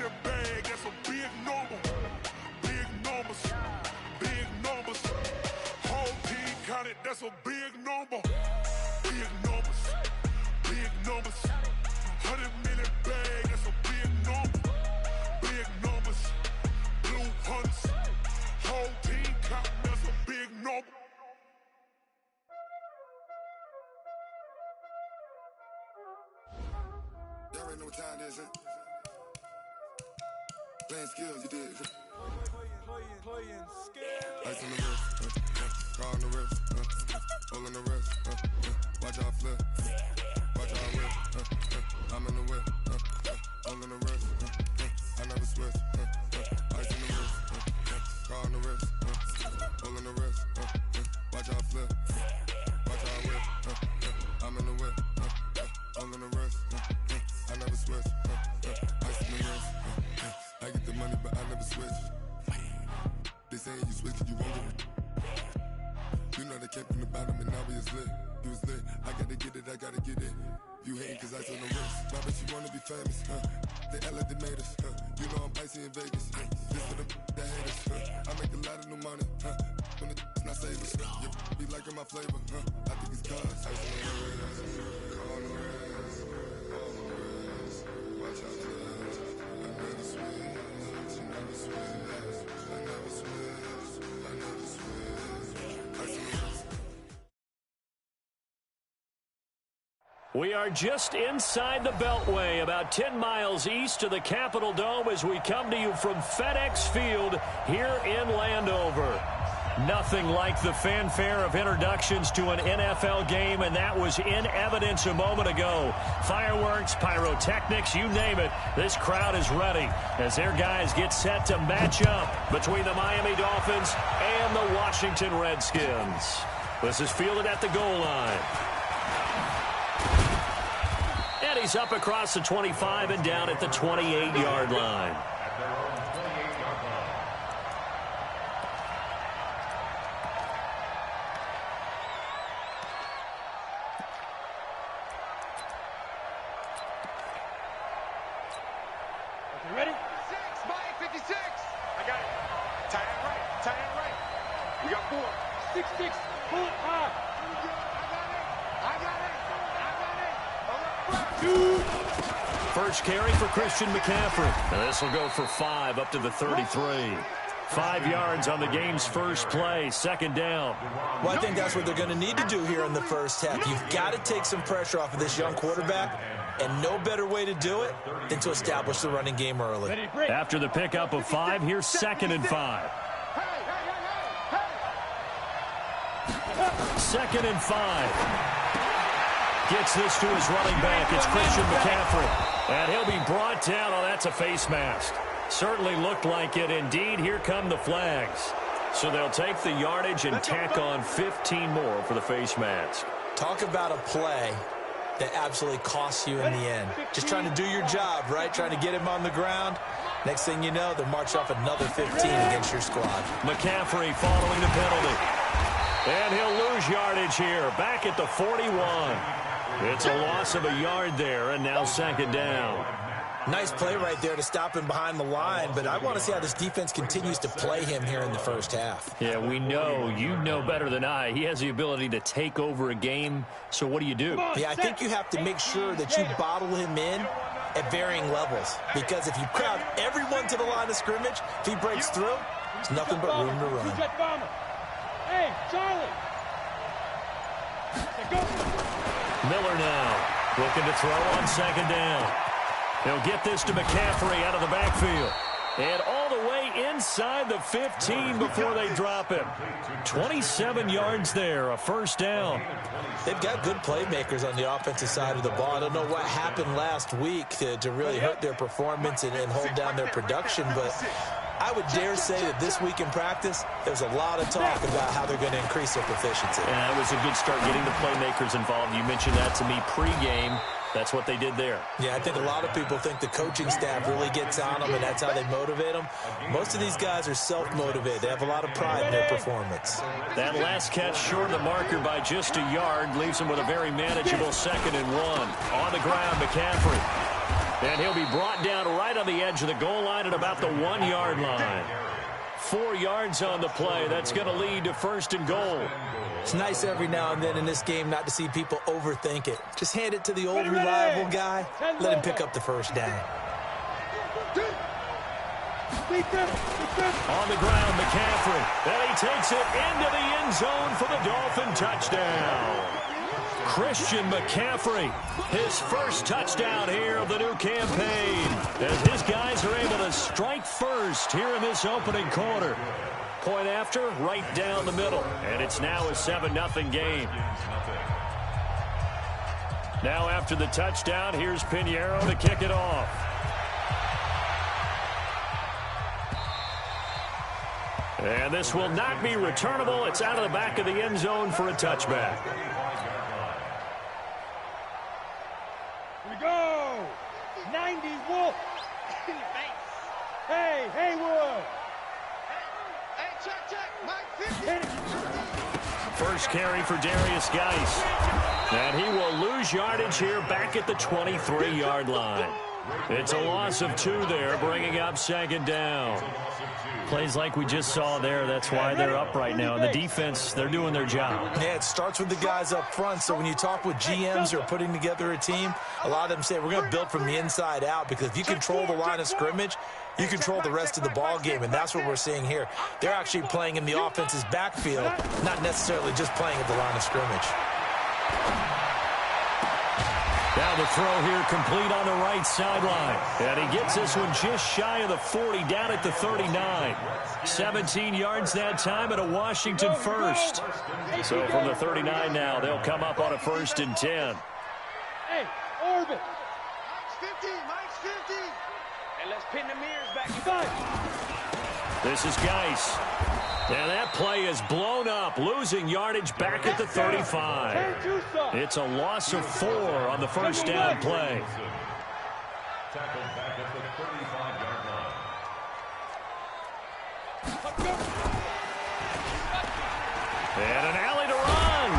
minute bag, that's a big number. Big numbers, big numbers. Whole team counted, that's a big number. Big numbers, big numbers. 100 minute bag, that's a big number. Big numbers, blue hunts. Whole team counting, that's a big number. Y'all already know what time it is, huh? Playing skills, you did. Playing skills. Ice on the wrist, car on the wrist, hole in the wrist, watch out flip, watch out whip, I'm in the whip, hole in the wrist, I never switch, ice in the wrist, car on the wrist, hole in the wrist, watch out flip, watch out whip, I'm in the whip, hole in the wrist, I never switch, ice in the wrist, I get the money but I never switch. They saying you switch it, you won't get it. You know they came from the bottom and now we is lit. You was lit, I gotta get it, I gotta get it. You hating cause ice on the wrist. Why bet you wanna be famous, They act like they made us, You know I'm icy in Vegas, This for the that hate us, I make a lot of new money, When the not savers, You be liking my flavor, I think it's cause ice on the wrist, on the wrist, on the wrist. Watch out, cuz I never switch, I never switch. We are just inside the Beltway, about 10 miles east of the Capitol Dome as we come to you from FedEx Field here in Landover. Nothing like the fanfare of introductions to an NFL game, and that was in evidence a moment ago. Fireworks, pyrotechnics, you name it. This crowd is ready as their guys get set to match up between the Miami Dolphins and the Washington Redskins. This is fielded at the goal line. And he's up across the 25 and down at the 28-yard line. Ready? 56. I got it. Tight end right. We got 4. 6, pull it high. First carry for Christian McCaffrey. And this will go for 5 up to the 33. 5 yards on the game's first play, second down. Well, I think that's what they're going to need to do here in the first half. You've got to take some pressure off of this young quarterback, and no better way to do it than to establish the running game early. After the pickup of 5, here's 2nd and 5. 2nd and 5. Gets this to his running back. It's Christian McCaffrey. And he'll be brought down. Oh, that's a face mask. Certainly looked like it. Indeed, here come the flags. So they'll take the yardage and tack on 15 more for the face mask. Talk about a play that absolutely costs you in the end. Just trying to do your job, right? Trying to get him on the ground. Next thing you know, they'll march off another 15 against your squad. McCaffrey following the penalty. And he'll lose yardage here. Back at the 41. It's a loss of a yard there, and now 2nd down. Nice play right there to stop him behind the line, but I want to see how this defense continues to play him here in the first half. Yeah, we know. You know better than I. He has the ability to take over a game, so what do you do? Yeah, I think you have to make sure that you bottle him in at varying levels, because if you crowd everyone to the line of scrimmage, if he breaks through, there's nothing but room to run. Hey, Charlie! Miller now looking to throw on 2nd down. He'll get this to McCaffrey out of the backfield. And all the way inside the 15 before they drop him. 27 yards there, a first down. They've got good playmakers on the offensive side of the ball. I don't know what happened last week to really hurt their performance and hold down their production, but I would dare say that this week in practice, there's a lot of talk about how they're going to increase their proficiency. And that was a good start getting the playmakers involved. You mentioned that to me pregame. That's what they did there. Yeah, I think a lot of people think the coaching staff really gets on them, and that's how they motivate them. Most of these guys are self-motivated. They have a lot of pride in their performance. That last catch short of the marker by just a yard leaves them with a very manageable 2nd and 1. On the ground, McCaffrey. And he'll be brought down right on the edge of the goal line at about the 1-yard line. 4 yards on the play. That's going to lead to 1st and goal. It's nice every now and then in this game not to see people overthink it. Just hand it to the old reliable guy. Let him pick up the first down. On the ground, McCaffrey. And he takes it into the end zone for the Dolphin touchdown. Christian McCaffrey, his first touchdown here of the new campaign, as his guys are able to strike first here in this opening quarter. Point after, right down the middle, and it's now a 7-0 game. Now after the touchdown, here's Pinheiro to kick it off. And this will not be returnable. It's out of the back of the end zone for a touchback. Here we go. 90s Wolf. Hey, Haywood. Hey, check. Mike 50. First carry for Darius Geis. And he will lose yardage here back at the 23-yard line. It's a loss of 2 there, bringing up 2nd down. Plays like we just saw there, that's why they're up right now. And the defense, they're doing their job. Yeah, it starts with the guys up front. So when you talk with GMs who are putting together a team, a lot of them say we're going to build from the inside out, because if you control the line of scrimmage, you control the rest of the ball game, and that's what we're seeing here. They're actually playing in the offense's backfield, not necessarily just playing at the line of scrimmage. Now the throw here complete on the right sideline. And he gets this one just shy of the 40, down at the 39. 17 yards that time and a Washington first. So from the 39 now, they'll come up on a 1st and 10. Hey, Orbit. Mike's 50. And let's pin the mirrors back. This is Geis. And that play is blown up, losing yardage back at the 35. It's a loss of 4 on the first down play. Tackled back at the 35-yard line. And an alley to run.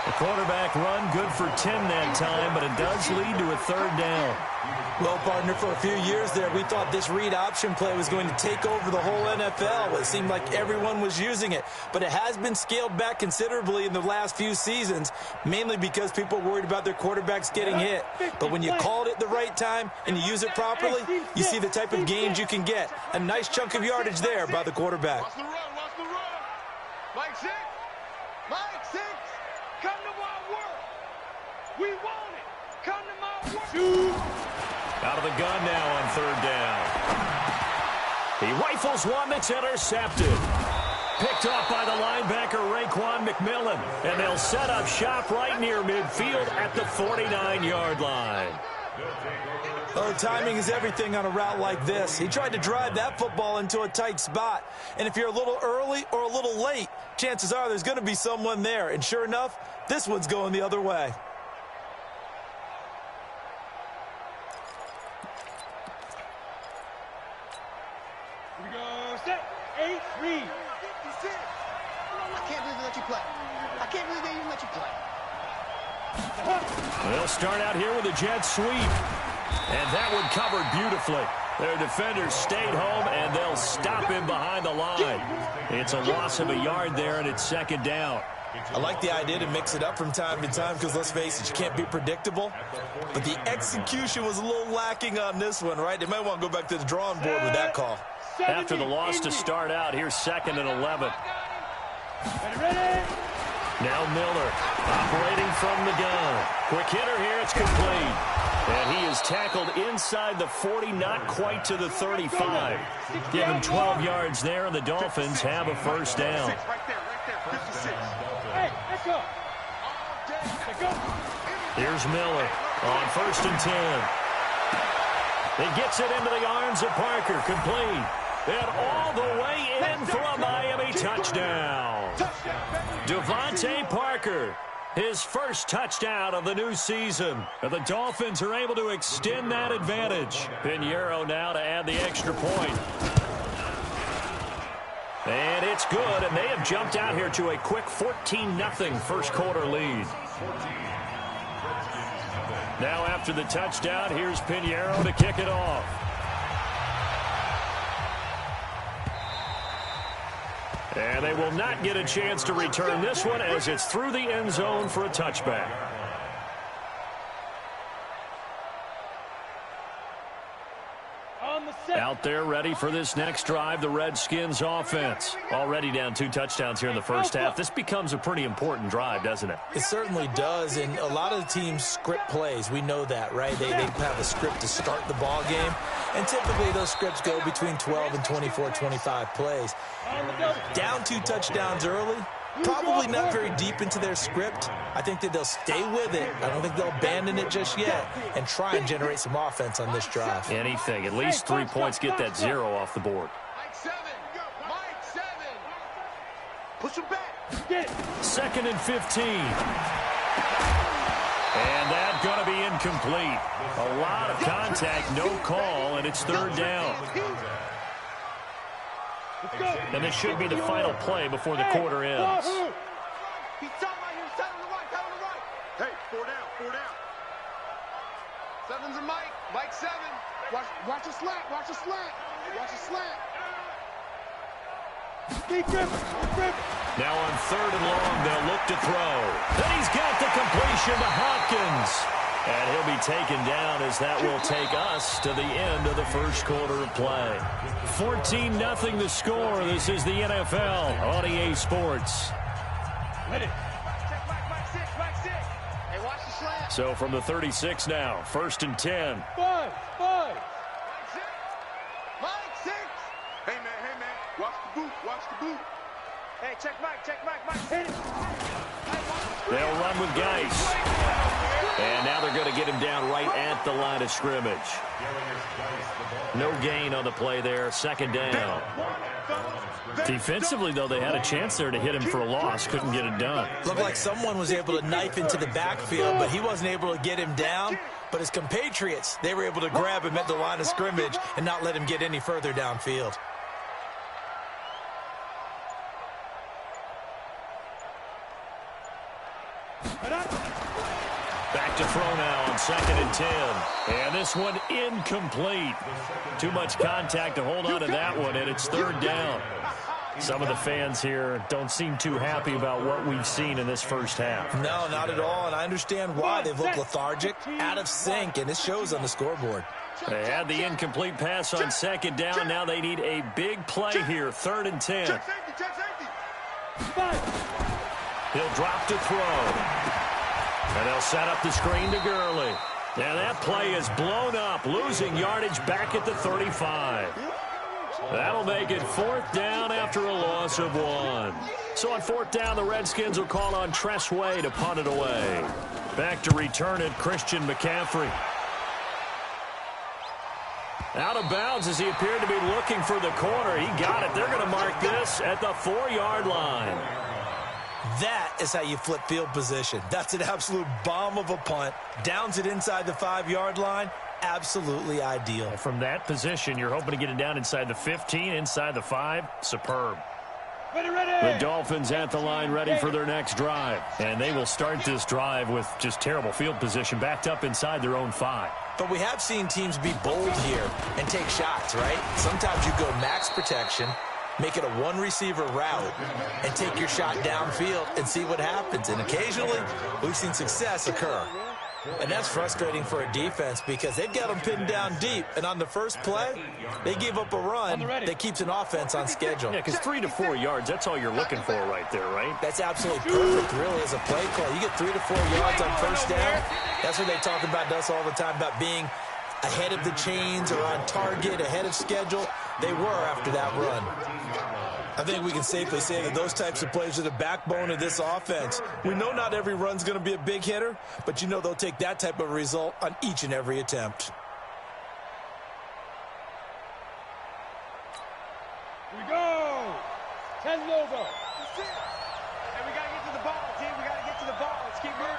The quarterback run good for 10 that time, but it does lead to a 3rd down. Well, partner, for a few years there, we thought this read option play was going to take over the whole NFL. It seemed like everyone was using it, but it has been scaled back considerably in the last few seasons, mainly because people are worried about their quarterbacks getting hit. But when you called it the right time and you use it properly, you see the type of gains you can get. A nice chunk of yardage there by the quarterback. Watch the run. Mike 6. Come to my work. We want it. Come to my work. Out of the gun now on 3rd down. He rifles one that's intercepted. Picked off by the linebacker, Raekwon McMillan. And they'll set up shop right near midfield at the 49-yard line. Oh, timing is everything on a route like this. He tried to drive that football into a tight spot. And if you're a little early or a little late, chances are there's going to be someone there. And sure enough, this one's going the other way. Here we go. Set. 8, 3. 56. I can't believe they let you play. I can't believe they even let you play. They'll start out here with a jet sweep. And that one covered beautifully. Their defenders stayed home, and they'll stop him behind the line. It's a loss of a yard there, and it's 2nd down. I like the idea to mix it up from time to time because, let's face it, you can't be predictable. But the execution was a little lacking on this one, right? They might want to go back to the drawing board with that call. After the loss to start out, here's 2nd and 11. Ready? Now Miller operating from the gun. Quick hitter here, it's complete. And he is tackled inside the 40, not quite to the 35. Give him 12 yards there, and the Dolphins have a 1st down. Right there. 56. Hey, let's go. Let's go. Here's Miller on 1st and 10. He gets it into the arms of Parker, complete. And all the way in for a Miami touchdown. Devontae Parker, his first touchdown of the new season. And the Dolphins are able to extend that advantage. Pinheiro now to add the extra point. And it's good, and they have jumped out here to a quick 14-0 first quarter lead. Now after the touchdown, here's Pinheiro to kick it off. And they will not get a chance to return this one as it's through the end zone for a touchback. Out there ready for this next drive, the Redskins offense. Already down 2 touchdowns here in the first half. This becomes a pretty important drive, doesn't it? It certainly does, and a lot of the teams script plays. We know that, right? They have a script to start the ball game, and typically those scripts go between 12 and 24, 25 plays. Down 2 touchdowns early, probably not very deep into their script. I think that they'll stay with it. I don't think they'll abandon it just yet and try and generate some offense on this drive. Anything. At least 3 points, get that 0 off the board. Mike 7. Mike 7. Push him back. 2nd and 15. And that's going to be incomplete. A lot of contact, no call, and it's 3rd down. And this should be the final play before the quarter ends. He's talking about you. Set on the right. Set on the right. Hey, 4 down. 4 down. 7's a Mike. Mike 7. Watch a slant. Watch a slant. Watch a slant. Now on 3rd and long, they'll look to throw. Then he's got the completion to Hopkins. And he'll be taken down as that will take us to the end of the first quarter of play. 14-0 the score. This is the NFL on EA Sports. Check Mike 6. Mike 6. Hey, watch the slant. So from the 36 now, 1st and 10. Mike 6. Hey, man. Watch the boot. Watch the boot. Hey, check Mike. Mike, hit it. They'll run with Geis. And now they're going to get him down right at the line of scrimmage. No gain on the play there. 2nd down. Defensively, though, they had a chance there to hit him for a loss. Couldn't get it done. Looked like someone was able to knife into the backfield, but he wasn't able to get him down. But his compatriots, they were able to grab him at the line of scrimmage and not let him get any further downfield. Back to throw now on 2nd and 10. And this one incomplete. Too much contact to hold on to that one, and it's 3rd down. Some of the fans here don't seem too happy about what we've seen in this first half. No, not at all, and I understand why. They've looked lethargic, out of sync, and it shows on the scoreboard. They had the incomplete pass on 2nd down. Now they need a big play here, 3rd and 10. He'll drop to throw. And they'll set up the screen to Gurley. Now that play is blown up, losing yardage back at the 35. That'll make it 4th down after a loss of 1. So on 4th down, the Redskins will call on Tressway to punt it away. Back to return it, Christian McCaffrey. Out of bounds as he appeared to be looking for the corner. He got it. They're going to mark this at the 4-yard line. That is how you flip field position. That's an absolute bomb of a punt. Downs it inside the 5-yard line. Absolutely ideal. From that position, you're hoping to get it down inside the 15, inside the 5. Superb. The Dolphins at the line ready for their next drive. And they will start this drive with just terrible field position backed up inside their own 5. But we have seen teams be bold here and take shots, right? Sometimes you go max protection, make it a 1-receiver route, and take your shot downfield and see what happens. And occasionally, we've seen success occur. And that's frustrating for a defense because they've got them pinned down deep. And on the first play, they give up a run that keeps an offense on schedule. Yeah, because 3 to 4 yards, that's all you're looking for right there, right? That's absolutely perfect, really, as a play call. You get 3 to 4 yards on first down. That's what they talk about us all the time, about being ahead of the chains or on target, ahead of schedule. They were after that run. I think we can safely say that those types of plays are the backbone of this offense. We know not every run's going to be a big hitter, but you know they'll take that type of result on each and every attempt. Here we go. 10 logo. That's it. And we got to get to the ball, team. We got to get to the ball. Let's keep moving.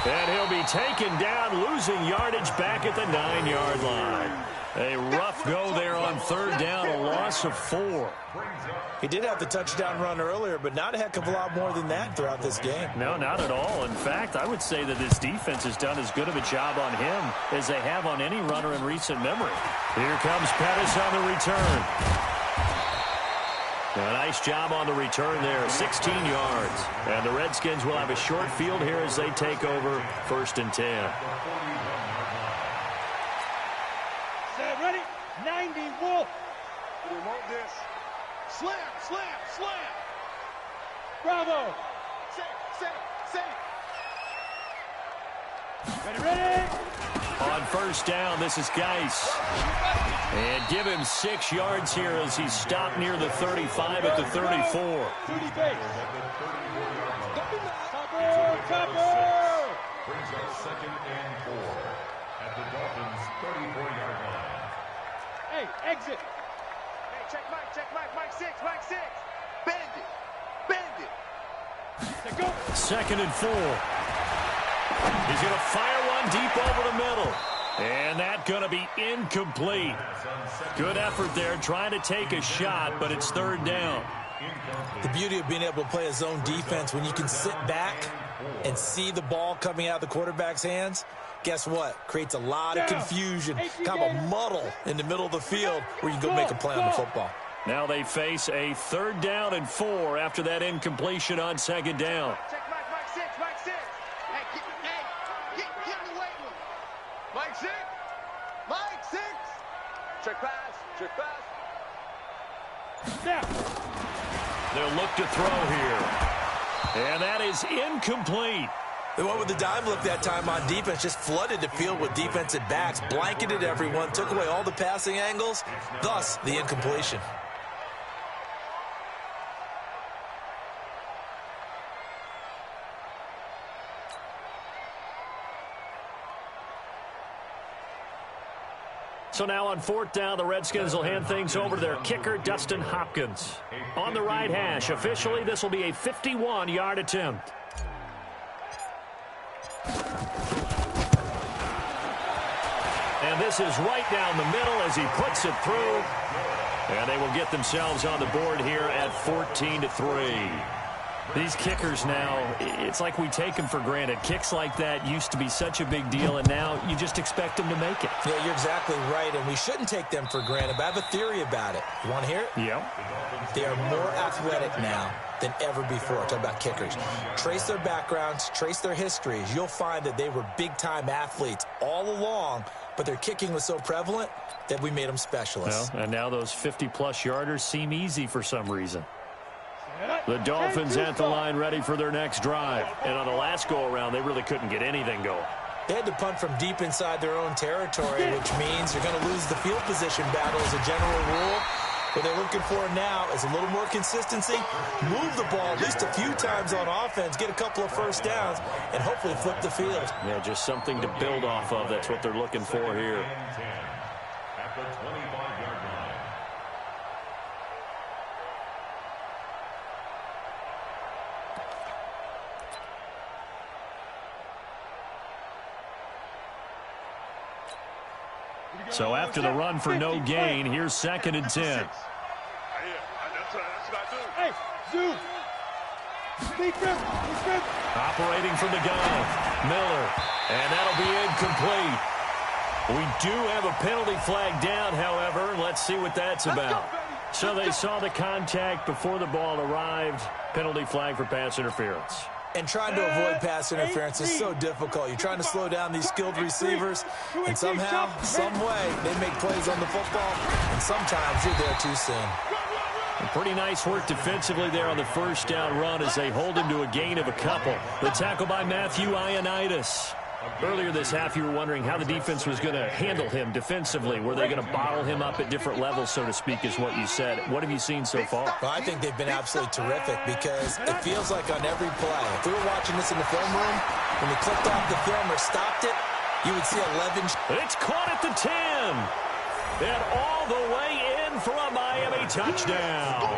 And he'll be taken down, losing yardage back at the 9-yard line. A rough go there on third down, a loss of 4. He did have the touchdown run earlier, but not a heck of a lot more than that throughout this game. No, not at all. In fact, I would say that this defense has done as good of a job on him as they have on any runner in recent memory. Here comes Pettis on the return. A nice job on the return there, 16 yards. And the Redskins will have a short field here as they take over 1st and 10. Ready? 90 Wolf. We want this. Slam, slam, slam. Bravo. Safe. Ready? On 1st down, this is Geis. And give him 6 yards here as he's stopped near the 35 at the 34. Topper. Brings up 2nd and 4 at the Dolphins' 34-yard line. Hey, exit. Hey, check Mike 6. Bend it. Go. 2nd and 4. He's going to fire one deep over the middle. And that's going to be incomplete. Good effort there, trying to take a shot, but it's 3rd down. The beauty of being able to play a zone defense, when you can sit back and see the ball coming out of the quarterback's hands, guess what? Creates a lot of confusion, kind of a muddle in the middle of the field where you can go make a play on the football. Now they face a 3rd down and 4 after that incompletion on 2nd down. Check Mike 6. Hey, get in the weight room. Mike 6. Check pass. Now. They'll look to throw here. And that is incomplete. They went with the dime look that time on defense, just flooded the field with defensive backs, blanketed everyone, took away all the passing angles, thus the incompletion. So now on 4th down, the Redskins will hand things over to their kicker, Dustin Hopkins. On the right hash, officially, this will be a 51-yard attempt. And this is right down the middle as he puts it through. And they will get themselves on the board here at 14-3. These kickers now, it's like we take them for granted. Kicks like that used to be such a big deal, and now you just expect them to make it. Yeah, you're exactly right, and we shouldn't take them for granted, but I have a theory about it. You want to hear it? Yeah. They are more athletic now than ever before. Talk about kickers. Trace their backgrounds, trace their histories. You'll find that they were big-time athletes all along, but their kicking was so prevalent that we made them specialists. Well, and now those 50-plus yarders seem easy for some reason. The Dolphins at the line ready for their next drive. And on the last go-around, they really couldn't get anything going. They had to punt from deep inside their own territory, which means you're going to lose the field position battle as a general rule. What they're looking for now is a little more consistency, move the ball at least a few times on offense, get a couple of 1st downs, and hopefully flip the field. Yeah, just something to build off of. That's what they're looking for here. At the 25-yard line. So after the run for no gain, here's 2nd and 10. That's what I do. Hey, zoom. Defense. Operating from the gun, Miller, and that'll be incomplete. We do have a penalty flag down, however. Let's see what that's about. So they saw the contact before the ball arrived. Penalty flag for pass interference. And trying to avoid pass interference is so difficult. You're trying to slow down these skilled receivers, and somehow, some way, they make plays on the football, and sometimes you're there too soon. And pretty nice work defensively there on the 1st down run as they hold him to a gain of a couple. The tackle by Matthew Ioannidis. Earlier this half, you were wondering how the defense was going to handle him defensively. Were they going to bottle him up at different levels, so to speak, is what you said. What have you seen so far? Well, I think they've been absolutely terrific because it feels like on every play, if we were watching this in the film room, when they clicked off the film or stopped it, you would see 11. It's caught at the 10. And all the way in for a Miami touchdown.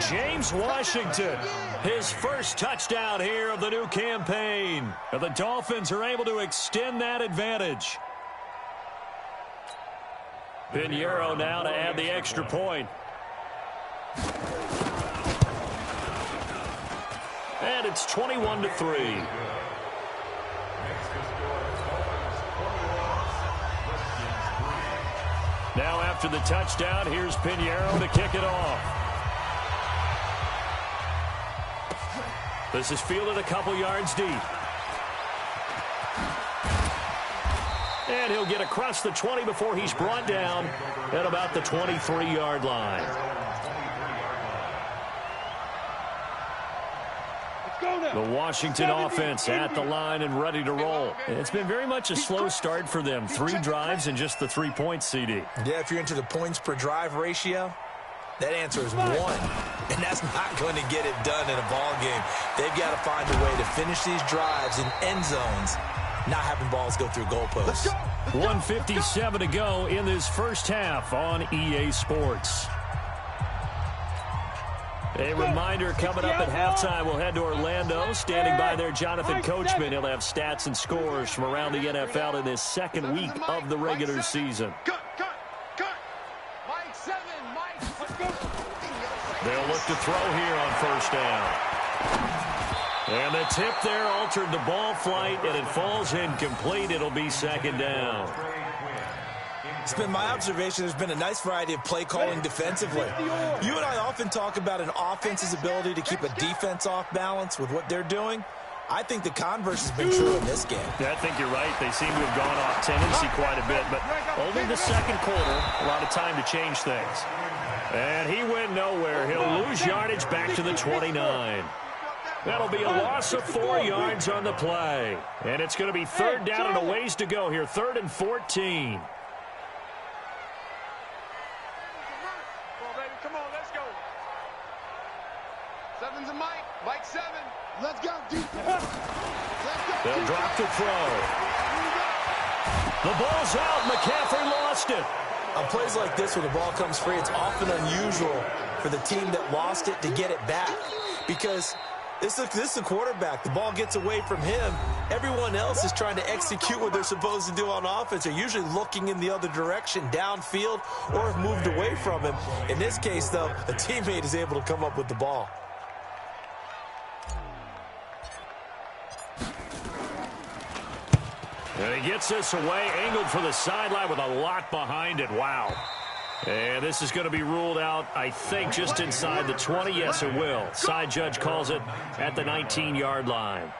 James Washington, his first touchdown here of the new campaign. And the Dolphins are able to extend that advantage. Pinheiro now to add the extra point. And it's 21-3. Now after the touchdown, here's Pinheiro to kick it off. This is fielded a couple yards deep. And he'll get across the 20 before he's brought down at about the 23-yard line. The Washington offense at the line and ready to roll. It's been very much a slow start for them. 3 drives and just the 3 points, CD. Yeah, if you're into the points per drive ratio, that answer is 1. And that's not going to get it done in a ball game. They've got to find a way to finish these drives in end zones, not having balls go through goalposts. 1:57 to go in this first half on EA Sports. A reminder, coming up at halftime, we'll head to Orlando. Standing by there, Jonathan Coachman. He'll have stats and scores from around the NFL in this second week of the regular season. Mike 7, Mike. Let's go. They'll look to throw here on first down. And the tip there altered the ball flight, and it falls incomplete. It'll be second down. It's been my observation there's been a nice variety of play calling defensively. You and I often talk about an offense's ability to keep a defense off balance with what they're doing. I think the converse has been true in this game. Yeah, I think you're right. They seem to have gone off tendency quite a bit, but only the second quarter, a lot of time to change things. And he went nowhere. He'll lose yardage back to the 29. That'll be a loss of 4 yards on the play. And it's going to be third down and a ways to go here, 3rd and 14. Come on, let's go. 7's a Mike. Mike 7. Let's go, defense. Let's go. They'll drop the throw. The ball's out. McCaffrey lost it. On plays like this where the ball comes free, it's often unusual for the team that lost it to get it back. Because this is the quarterback. The ball gets away from him. Everyone else is trying to execute what they're supposed to do on offense. They're usually looking in the other direction, downfield, or have moved away from him. In this case, though, a teammate is able to come up with the ball. And he gets this away, angled for the sideline with a lot behind it. Wow. And this is going to be ruled out, I think, just inside the 20. Yes, it will. Side judge calls it at the 19-yard line.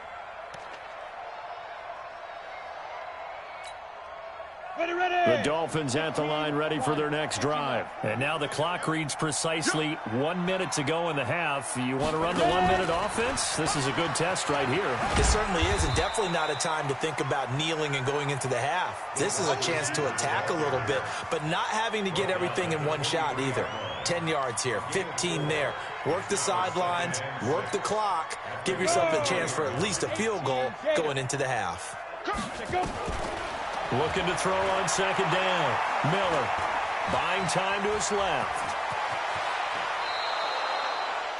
The Dolphins at the line ready for their next drive. And now the clock reads precisely 1 minute to go in the half. You want to run the 1 minute offense? This is a good test right here. It certainly is, and definitely not a time to think about kneeling and going into the half. This is a chance to attack a little bit, but not having to get everything in one shot either. 10 yards here, 15 there. Work the sidelines, work the clock, give yourself a chance for at least a field goal going into the half. Looking to throw on second down. Miller buying time to his left.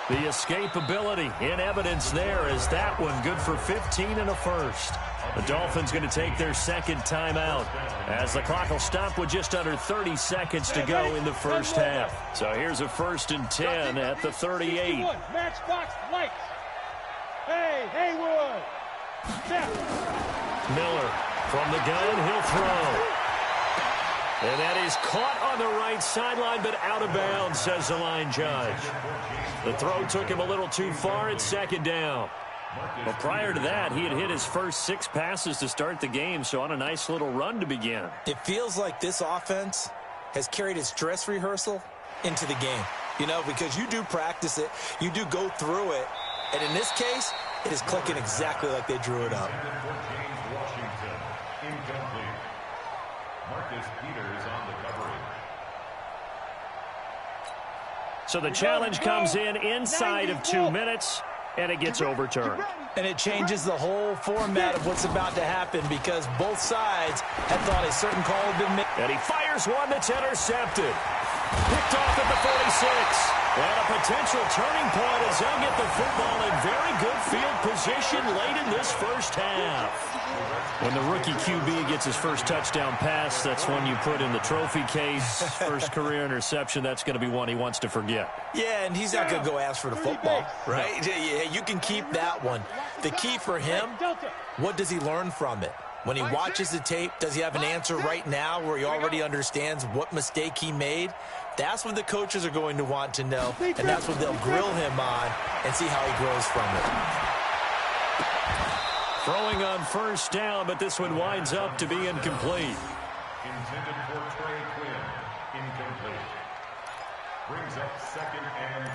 The escapability in evidence there as that one good for 15 and a first. The Dolphins going to take their second timeout as the clock will stop with just under 30 seconds to go in the first half. So here's a 1st and 10 at the 38. Matchbox lights. Hey, Haywood. Miller from the gun, he'll throw. And that is caught on the right sideline, but out of bounds, says the line judge. The throw took him a little too far at second down. But prior to that, he had hit his first 6 passes to start the game, so on a nice little run to begin. It feels like this offense has carried its dress rehearsal into the game. You know, because you do practice it, you do go through it, and in this case, it is clicking exactly like they drew it up. So the challenge comes in inside of 2 minutes, and it gets overturned. And it changes the whole format of what's about to happen because both sides had thought a certain call had been made. And he fires one that's intercepted. Picked off at the 46. And a potential turning point as they'll get the football in very good field position late in this first half. When the rookie QB gets his first touchdown pass, that's one you put in the trophy case. First career interception, that's going to be one he wants to forget. Yeah, and he's not going to go ask for the football, right? Yeah, you can keep that one. The key for him, what does he learn from it? When he watches the tape, does he have an answer right now where he already understands what mistake he made? That's what the coaches are going to want to know, and that's what they'll grill him on and see how he grows from it. Throwing on first down, but this one winds up to be incomplete. Intended for Trey Quinn. Incomplete. Brings up 2nd and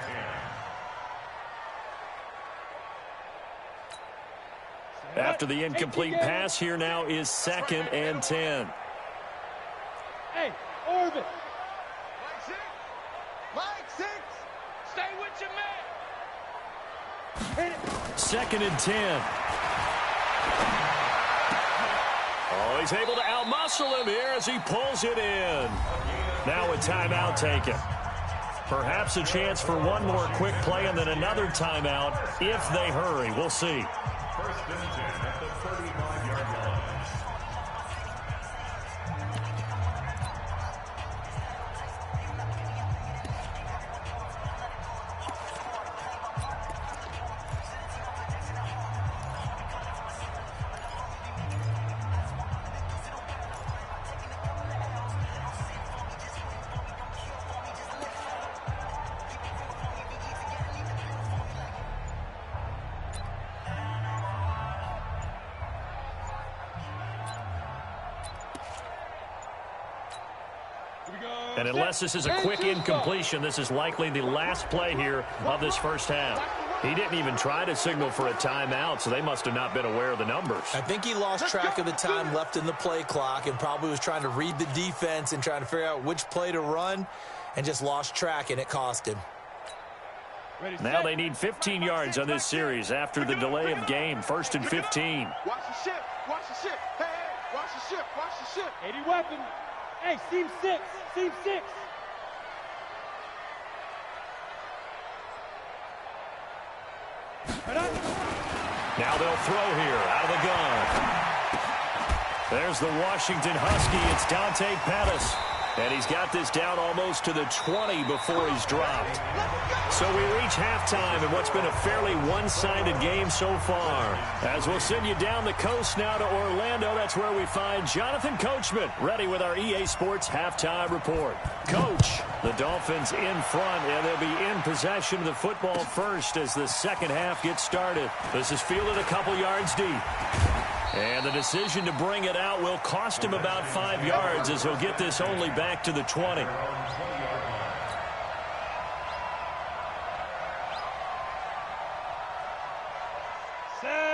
10. After the incomplete pass, here now is 2nd and 10. Hey, Orbit. Mike 6. Stay with your man. 2nd and 10. Oh, he's able to outmuscle him here as he pulls it in. Now a timeout taken. Perhaps a chance for one more quick play and then another timeout if they hurry. We'll see. 1st and 10 at the 35-yard line. And unless this is a quick incompletion, this is likely the last play here of this first half. He didn't even try to signal for a timeout, so they must have not been aware of the numbers. I think he lost track of the time left in the play clock and probably was trying to read the defense and trying to figure out which play to run and just lost track, and it cost him. Now they need 15 yards on this series after the delay of game. 1st and 15. Watch the ship. Watch the ship. Hey, watch the ship. Watch the ship. 80 weapon. Hey, seam 6. Seam 6. Now they'll throw here out of the gun. There's the Washington Husky. It's Dante Pettis. And he's got this down almost to the 20 before he's dropped. So we reach halftime in what's been a fairly one-sided game so far. As we'll send you down the coast now to Orlando, that's where we find Jonathan Coachman ready with our EA Sports halftime report. Coach, the Dolphins in front, and they'll be in possession of the football first as the second half gets started. This is fielded a couple yards deep. And the decision to bring it out will cost him about 5 yards as he'll get this only back to the 20.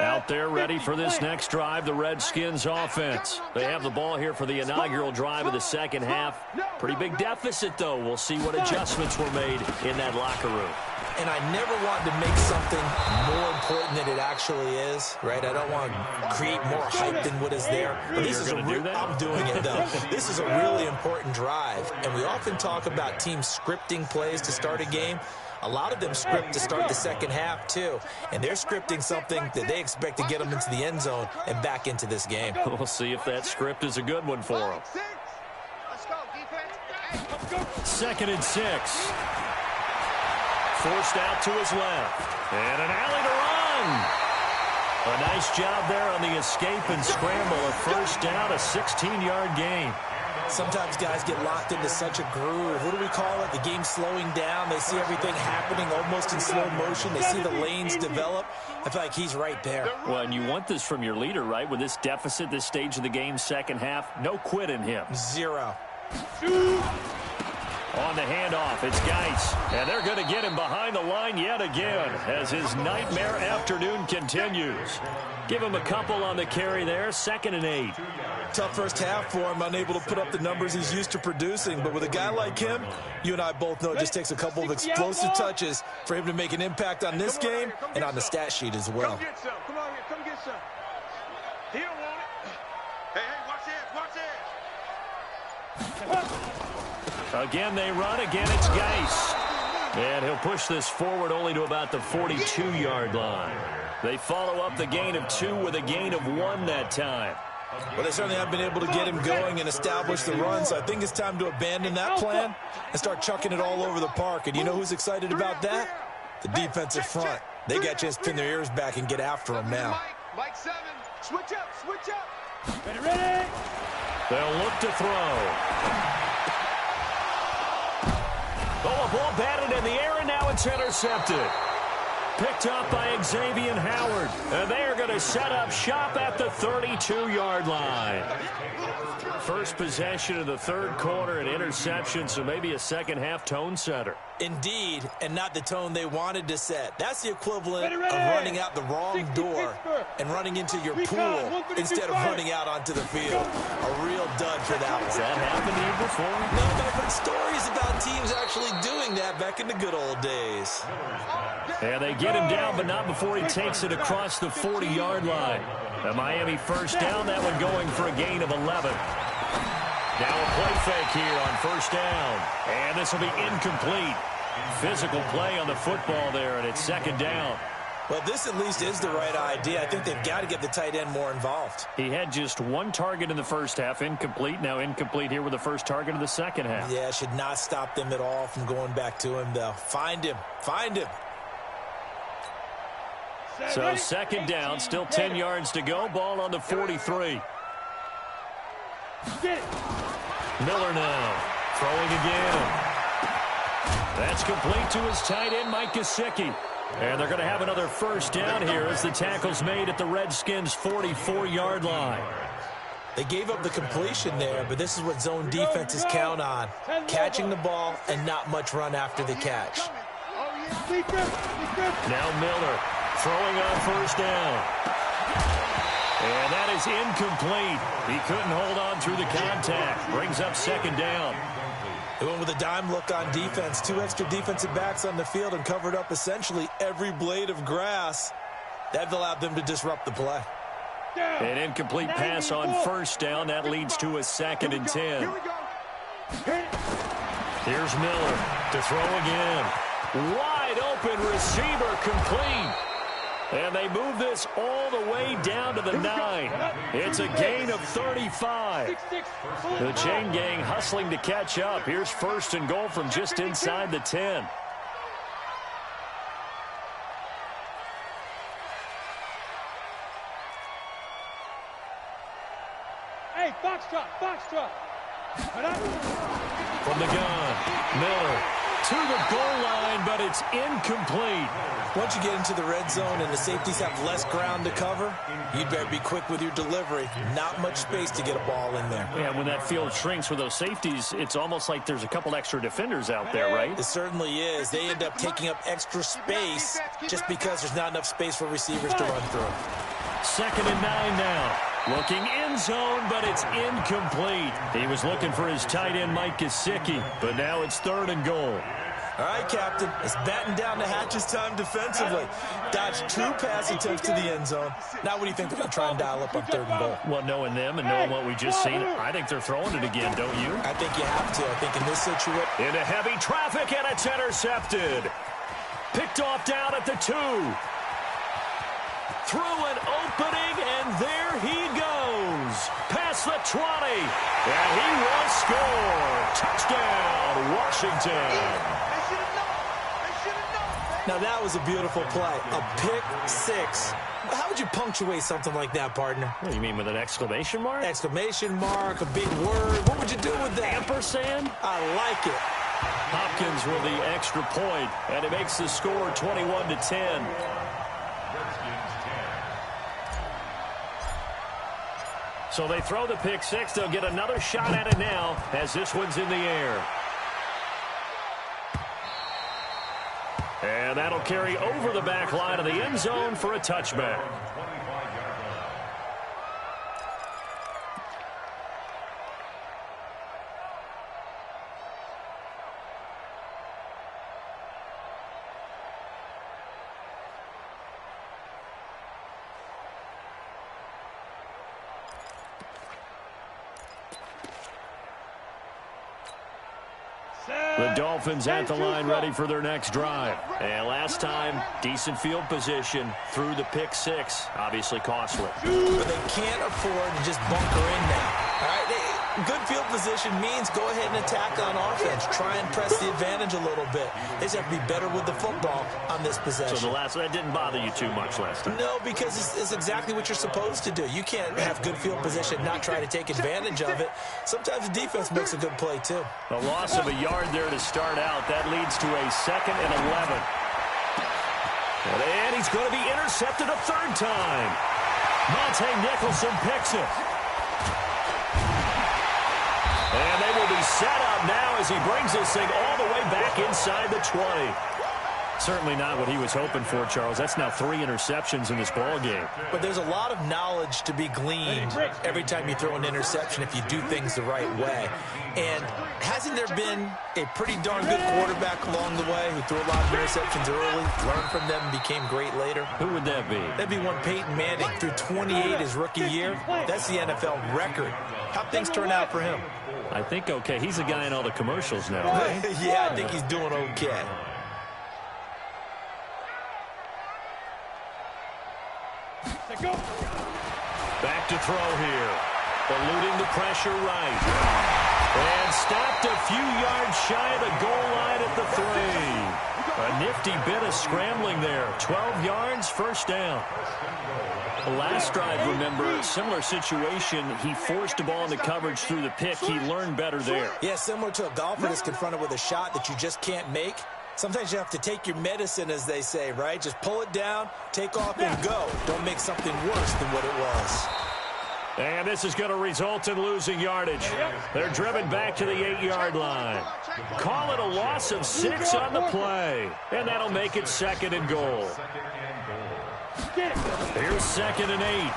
Out there ready for this next drive, the Redskins offense. They have the ball here for the inaugural drive of the second half. Pretty big deficit, though. We'll see what adjustments were made in that locker room. And I never want to make something more important than it actually is, right? I don't want to create more hype than what is there. But this is I'm doing it, though. This is a really important drive. And we often talk about teams scripting plays to start a game. A lot of them script to start the second half, too. And they're scripting something that they expect to get them into the end zone and back into this game. We'll see if that script is a good one for them. Let's go, defense. 2nd and 6. Forced out to his left. And an alley to run. A nice job there on the escape and scramble. A first down, a 16-yard gain. Sometimes guys get locked into such a groove. What do we call it? The game slowing down. They see everything happening almost in slow motion. They see the lanes develop. I feel like he's right there. Well, and you want this from your leader, right? With this deficit, this stage of the game, second half, no quit in him. 0. On the handoff, it's Geis. And they're going to get him behind the line yet again as his nightmare afternoon continues. Give him a couple on the carry there, 2nd and 8. Tough first half for him, unable to put up the numbers he's used to producing. But with a guy like him, you and I both know it just takes a couple of explosive touches for him to make an impact on this game and on the stat sheet as well. Come get some. Come on here. Come get some. He don't want it. Hey, watch this. Watch this. Again, they run. Again, it's Geis. And he'll push this forward only to about the 42-yard line. They follow up the gain of 2 with a gain of 1 that time. Well, they certainly have been able to get him going and establish the run, so I think it's time to abandon that plan and start chucking it all over the park. And you know who's excited about that? The defensive front. They got a chance to pin their ears back and get after him now. Mike 7. Switch up, switch up. Ready? They'll look to throw. Oh, a ball batted in the air, and now it's intercepted. Picked up by Xavier Howard. And they are going to set up shop at the 32-yard line. First possession of the third quarter, an interception, so maybe a second-half tone setter. Indeed, and not the tone they wanted to set. That's the equivalent of running out the wrong door and running into your pool instead of running out onto the field. A real dud for that one. Has that happened to you before? No, but I've heard stories about teams actually doing that back in the good old days. Yeah, they get him down, but not before he takes it across the 40-yard line. A Miami first down, that one going for a gain of 11. Now a play fake here on first down. And this will be incomplete. Physical play on the football there, and it's second down. Well, this at least is the right idea. I think they've got to get the tight end more involved. He had just 1 target in the first half, incomplete. Now incomplete here with the first target of the second half. Yeah, should not stop them at all from going back to him, though. Find him. Find him. So second down, still 10 yards to go. Ball on the 43. Miller now throwing again. That's complete to his tight end, Mike Gesicki. And they're going to have another first down here as the tackle's made at the Redskins' 44-yard line. They gave up the completion there, but this is what zone defenses count on. Catching the ball and not much run after the catch. Now Miller throwing on first down. And that is incomplete. He couldn't hold on through the contact. Brings up second down. They went with a dime look on defense. 2 extra defensive backs on the field and covered up essentially every blade of grass. That allowed them to disrupt the play. An incomplete pass on first down. That leads to a 2nd and 10. Here's Miller to throw again. Wide open receiver, complete. And they move this all the way down to the 9. It's a gain of 35. The chain gang hustling to catch up. Here's first and goal from just inside the 10. Hey, box drop. From the gun, Miller to the goal line, but it's incomplete. Once you get into the red zone and the safeties have less ground to cover, you'd better be quick with your delivery. Not much space to get a ball in there. Yeah, when that field shrinks with those safeties, it's almost like there's a couple extra defenders out there, right? It certainly is. They end up taking up extra space just because there's not enough space for receivers to run through. 2nd and 9 now. Looking end zone, but it's incomplete. He was looking for his tight end, Mike Gesicki, but now it's 3rd and goal. All right, Captain. It's batten down the hatches time defensively. Dodged 2 pass attempts to the end zone. Now what do you think they're going to try and dial up on 3rd and goal? Well, knowing them and knowing what we just seen, I think they're throwing it again, don't you? I think you have to. I think in this situation. Into heavy traffic, and it's intercepted. Picked off down at the 2. Through an opening, and there he goes. Past the 20. And he will score. Touchdown, Washington. Now, that was a beautiful play. A pick 6. How would you punctuate something like that, partner? What do you mean, with an exclamation mark? Exclamation mark, a big word. What would you do with that? Ampersand? I like it. Hopkins with the extra point, and it makes the score 21-10. So they throw the pick 6. They'll get another shot at it now as this one's in the air. And that'll carry over the back line of the end zone for a touchback. The The Dolphins at the line ready for their next drive. And last time, decent field position through the pick six. Obviously costly. But they can't afford to just bunker in now. All right, good field position means go ahead and attack on offense. Try and press the advantage a little bit. They just have to be better with the football on this possession. So that didn't bother you too much last time? No, because it's exactly what you're supposed to do. You can't have good field position and not try to take advantage of it. Sometimes the defense makes a good play, too. A loss of a yard there to start out. That leads to a 2nd and 11. And he's going to be intercepted a third time. Monte Nicholson picks it. And they will be set up now as he brings this thing all the way back inside the 20. Certainly not what he was hoping for, Charles. That's now 3 interceptions in this ball game. But there's a lot of knowledge to be gleaned every time you throw an interception if you do things the right way. And hasn't there been a pretty darn good quarterback along the way who threw a lot of interceptions early, learned from them, and became great later? Who would that be? That'd be one Peyton Manning. Threw 28 his rookie year. That's the NFL record. How'd things turn out for him? I think okay. He's the guy in all the commercials now, right? Yeah, I think he's doing okay. Back to throw here. Eluding the pressure right. And stopped a few yards shy of the goal line at the 3. A nifty bit of scrambling there. 12 yards, first down. The last drive, remember, similar situation. He forced the ball into coverage through the pick. He learned better there. Yeah, similar to a golfer that's confronted with a shot that you just can't make. Sometimes you have to take your medicine, as they say, right? Just pull it down, take off, and go. Don't make something worse than what it was. And this is going to result in losing yardage. They're driven back to the 8-yard line. Call it a loss of 6 on the play. And that'll make it 2nd and goal. Here's 2nd and 8.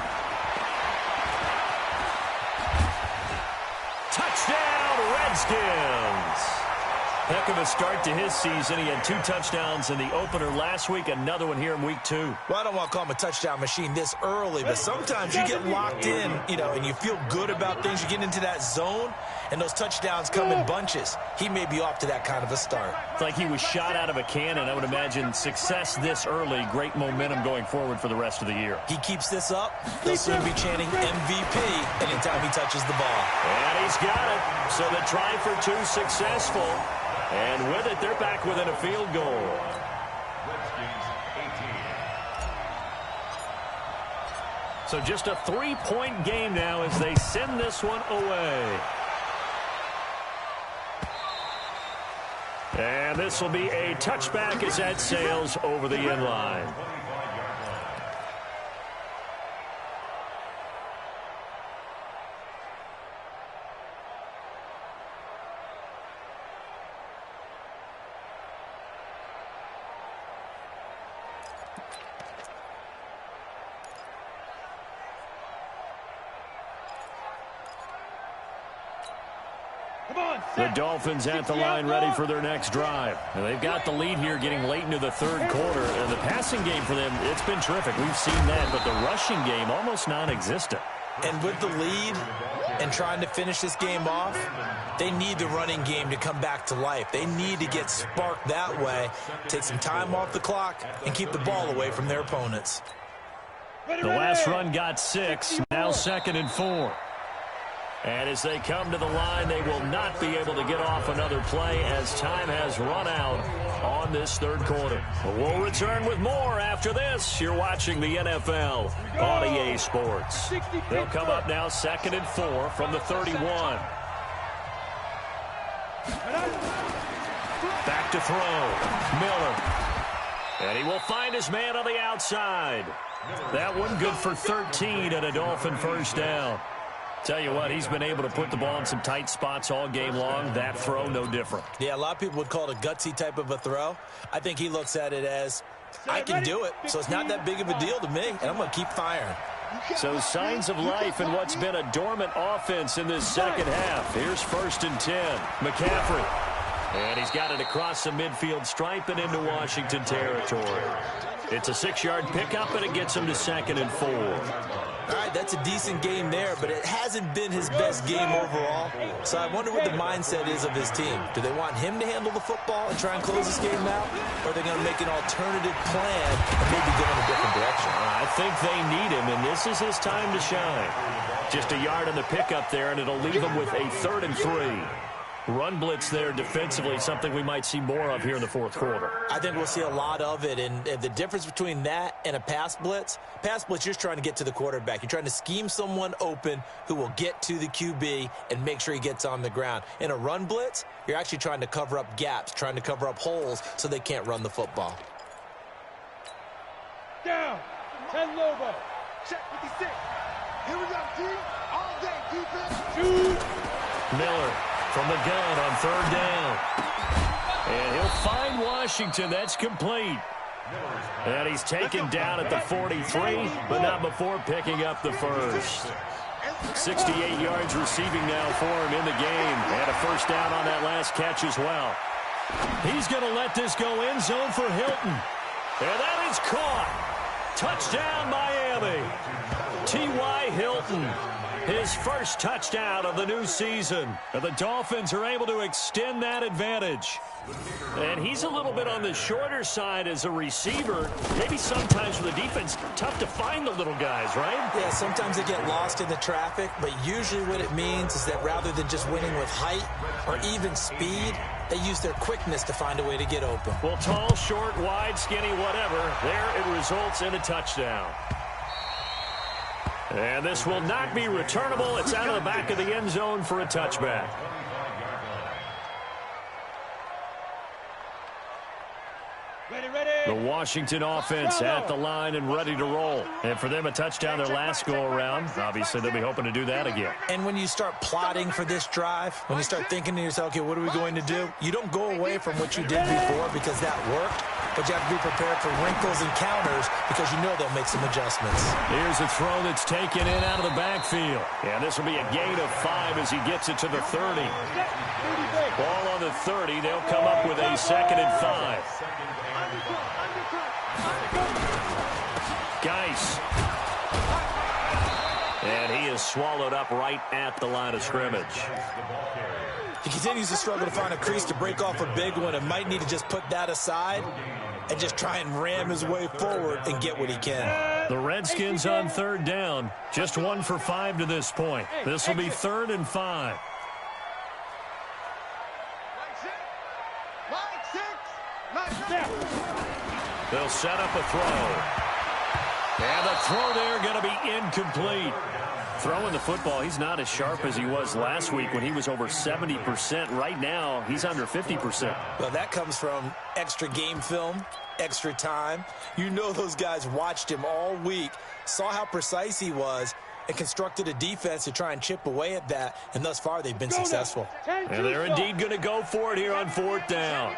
Touchdown, Redskins. Heck of a start to his season. He had 2 touchdowns in the opener last week, another one here in week 2. Well, I don't want to call him a touchdown machine this early, but sometimes you get locked in, and you feel good about things. You get into that zone, and those touchdowns come in bunches. He may be off to that kind of a start. It's like he was shot out of a cannon. I would imagine success this early, great momentum going forward for the rest of the year. He keeps this up, he'll soon be chanting MVP anytime he touches the ball. And he's got it. So the try for 2 successful. And with it, they're back within a field goal. So just a 3-point game now as they send this one away. And this will be a touchback as that sails over the end line. The Dolphins at the line ready for their next drive. And they've got the lead here getting late into the 3rd quarter. And the passing game for them, it's been terrific. We've seen that. But the rushing game, almost non-existent. And with the lead and trying to finish this game off, they need the running game to come back to life. They need to get sparked that way, take some time off the clock, and keep the ball away from their opponents. The last run got 6. Now 2nd and 4. And as they come to the line, they will not be able to get off another play as time has run out on this 3rd quarter. We'll return with more after this. You're watching the NFL on EA Sports. They'll come up now 2nd and 4 from the 31. Back to throw. Miller. And he will find his man on the outside. That one good for 13 and a Dolphin first down. Tell you what, he's been able to put the ball in some tight spots all game long. That throw, no different. Yeah, a lot of people would call it a gutsy type of a throw. I think he looks at it as, I can do it, so it's not that big of a deal to me, and I'm going to keep firing. So signs of life in what's been a dormant offense in this 2nd half. Here's 1st and 10. McCaffrey. And he's got it across the midfield stripe and into Washington territory. It's a 6-yard pickup, and it gets him to 2nd and 4. All right, that's a decent game there, but it hasn't been his best game overall. So I wonder what the mindset is of his team. Do they want him to handle the football and try and close this game out? Or are they going to make an alternative plan and maybe go in a different direction? I think they need him, and this is his time to shine. Just a yard on the pickup there, and it'll leave him with a 3rd and 3. Run blitz there defensively, something we might see more of here in the fourth quarter. I think we'll see a lot of it, and the difference between that and a pass blitz, you're just trying to get to the quarterback. You're trying to scheme someone open who will get to the QB and make sure he gets on the ground. In a run blitz, you're actually trying to cover up gaps, trying to cover up holes so they can't run the football. Down. 10 Lobo. Check 56. Here we go, G. All day, defense. Shoot. Miller from the gun on 3rd down. And he'll find Washington. That's complete. And he's taken down at the 43, but not before picking up the first. 68 yards receiving now for him in the game. And a first down on that last catch as well. He's going to let this go end zone for Hilton. And that is caught. Touchdown, Miami. T.Y. Hilton. His first touchdown of the new season. And the Dolphins are able to extend that advantage. And he's a little bit on the shorter side as a receiver. Maybe sometimes for the defense, tough to find the little guys, right? Yeah, sometimes they get lost in the traffic, but usually what it means is that rather than just winning with height or even speed, they use their quickness to find a way to get open. Well, tall, short, wide, skinny, whatever, there it results in a touchdown. And this will not be returnable. It's out of the back of the end zone for a touchback. The Washington offense at the line and ready to roll. And for them, a touchdown their last go-around. Obviously, they'll be hoping to do that again. And when you start plotting for this drive, when you start thinking to yourself, okay, what are we going to do? You don't go away from what you did before because that worked, but you have to be prepared for wrinkles and counters because you know they'll make some adjustments. Here's a throw that's taken in out of the backfield. And this will be a gain of 5 as he gets it to the 30. Ball on the 30. They'll come up with a 2nd and 5. Geis. And he is swallowed up right at the line of scrimmage. He continues to struggle to find a crease to break off a big one and might need to just put that aside and just try and ram his way forward and get what he can. The Redskins on 3rd down. Just 1 for 5 to this point. This will be 3rd and 5. They'll set up a throw. And the throw there going to be incomplete. Throwing the football, he's not as sharp as he was last week when he was over 70%. Right now, he's under 50%. Well, that comes from extra game film, extra time. You know those guys watched him all week, saw how precise he was, and constructed a defense to try and chip away at that. And thus far, they've been successful. And they're indeed going to go for it here on 4th down.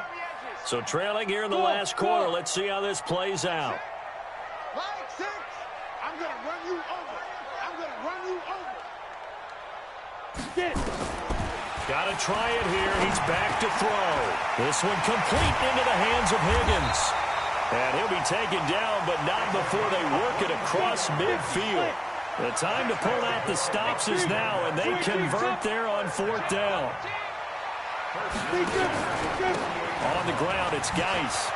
So trailing here in the last quarter. Let's see how this plays out. Line 6. I'm going to run you over. I'm going to run you over. Got to try it here. He's back to throw. This one complete into the hands of Higgins. And he'll be taken down, but not before they work it across midfield. The time to pull out the stops is now, and they convert there on 4th down. On the ground, it's Geis.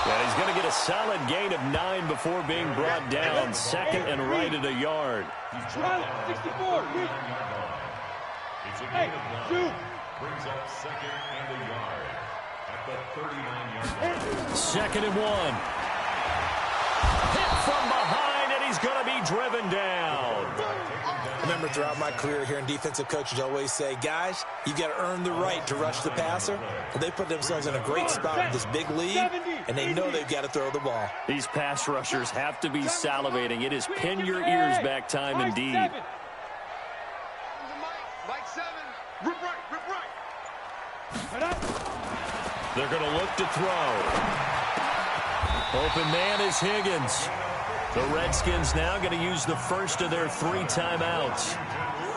Yeah, he's going to get a solid gain of 9 before being brought down. 2nd and right at a yard. 64. Hey, shoot. Brings up 2nd and a yard at the 39-yard line. 2nd and 1. Hit from behind, and he's going to be driven down. I remember throughout my career hearing defensive coaches always say, guys, you've got to earn the right to rush the passer. Well, they put themselves in a great spot with this big lead, and they know they've got to throw the ball. These pass rushers have to be salivating. It is pin your ears back time indeed. Mike 7. Rip right. They're going to look to throw. Open man is Higgins. The Redskins now going to use the first of their 3 timeouts.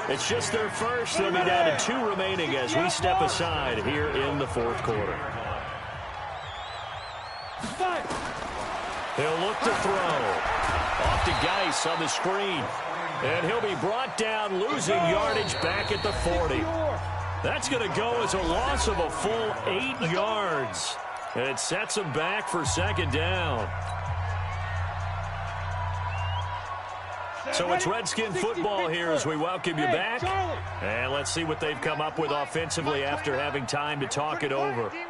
It's just their first. They'll be down to 2 remaining as we step aside here in the 4th quarter. He'll look to throw. Off to Geis on the screen. And he'll be brought down, losing yardage back at the 40. That's going to go as a loss of a full 8 yards. And it sets him back for second down. So it's Redskin football here as we welcome you back. And let's see what they've come up with offensively after having time to talk it over. 29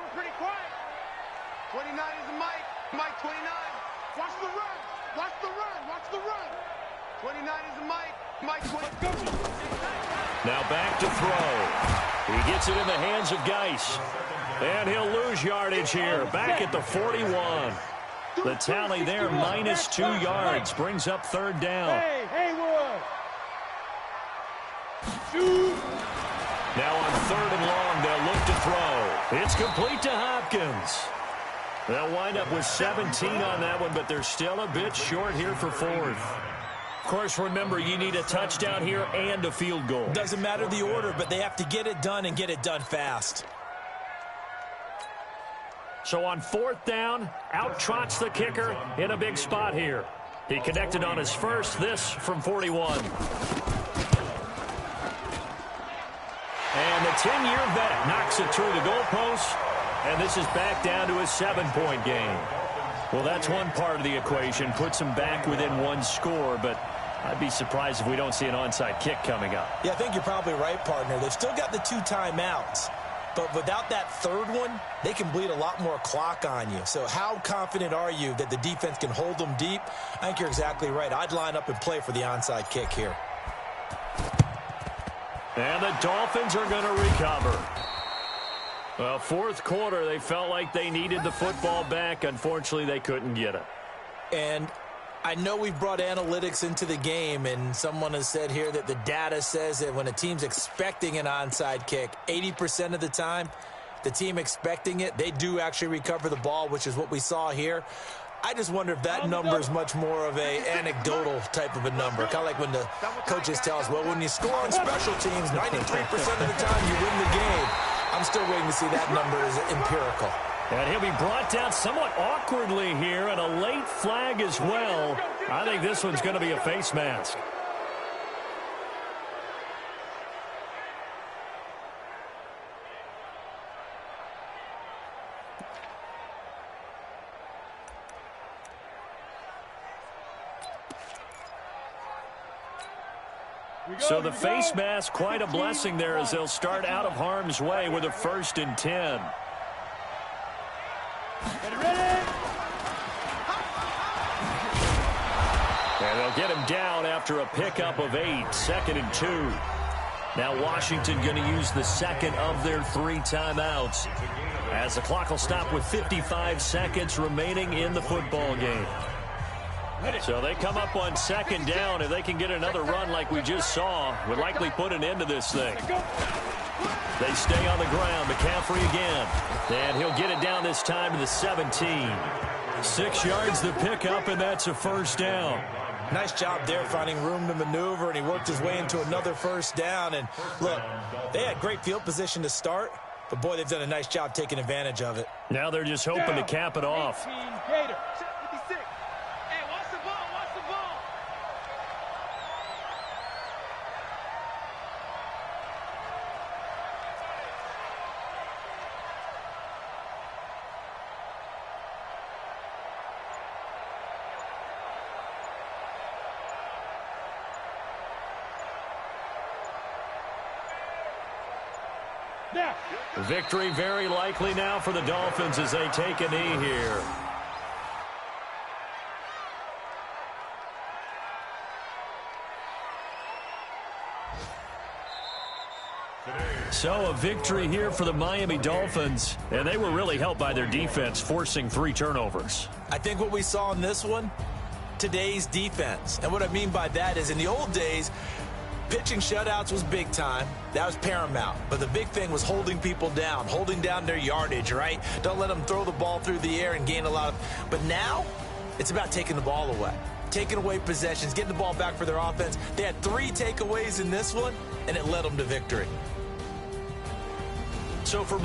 is Mike. Mike 29. Watch the run. Watch the run. Watch the run. 29 is Mike. Mike 20. Now back to throw. He gets it in the hands of Geis. And he'll lose yardage here. Back at the 41. The tally there, minus 2 yards. Brings up third down. Now on third and long, they'll look to throw. It's complete to Hopkins. They'll wind up with 17 on that one, but they're still a bit short here for fourth. Of course, remember, you need a touchdown here and a field goal. Doesn't matter the order, but they have to get it done and get it done fast. So on fourth down, out trots the kicker in a big spot here. He connected on his first, this from 41. And the 10-year vet knocks it through the goalpost, and this is back down to a 7-point game. Well, that's one part of the equation, puts him back within one score, but I'd be surprised if we don't see an onside kick coming up. Yeah, I think you're probably right, partner. They've still got the 2 timeouts. But without that third one, they can bleed a lot more clock on you. So how confident are you that the defense can hold them deep? I think you're exactly right. I'd line up and play for the onside kick here. And the Dolphins are going to recover. Well, fourth quarter, they felt like they needed the football back. Unfortunately, they couldn't get it. And I know we've brought analytics into the game, and someone has said here that the data says that when a team's expecting an onside kick, 80% of the time, the team expecting it, they do actually recover the ball, which is what we saw here. I just wonder if that number is much more of a anecdotal type of a number. Kind of like when the coaches tell us, well, when you score on special teams, 93% of the time you win the game. I'm still waiting to see that number as empirical. And he'll be brought down somewhat awkwardly here, and a late flag as well. I think this one's going to be a face mask. So the face mask, quite a blessing there as they'll start out of harm's way with a 1st and 10. And they'll get him down after a pickup of 8, 2nd and 2. Now Washington going to use the second of their 3 timeouts as the clock will stop with 55 seconds remaining in the football game. So they come up on 2nd down. If they can get another run like we just saw, would likely put an end to this thing. They stay on the ground. McCaffrey again. And he'll get it down this time to the 17. 6 yards the pickup, and that's a 1st down. Nice job there finding room to maneuver, and he worked his way into another 1st down. And look, they had great field position to start, but boy, they've done a nice job taking advantage of it. Now they're just hoping to cap it off. Victory very likely now for the Dolphins as they take a knee here. So a victory here for the Miami Dolphins, and they were really helped by their defense, forcing 3 turnovers. I think what we saw in this one, today's defense. And what I mean by that is in the old days, pitching shutouts was big time. That was paramount. But the big thing was holding people down, holding down their yardage, right? Don't let them throw the ball through the air and gain a lot of... But now, it's about taking the ball away. Taking away possessions, getting the ball back for their offense. They had 3 takeaways in this one, and it led them to victory. So for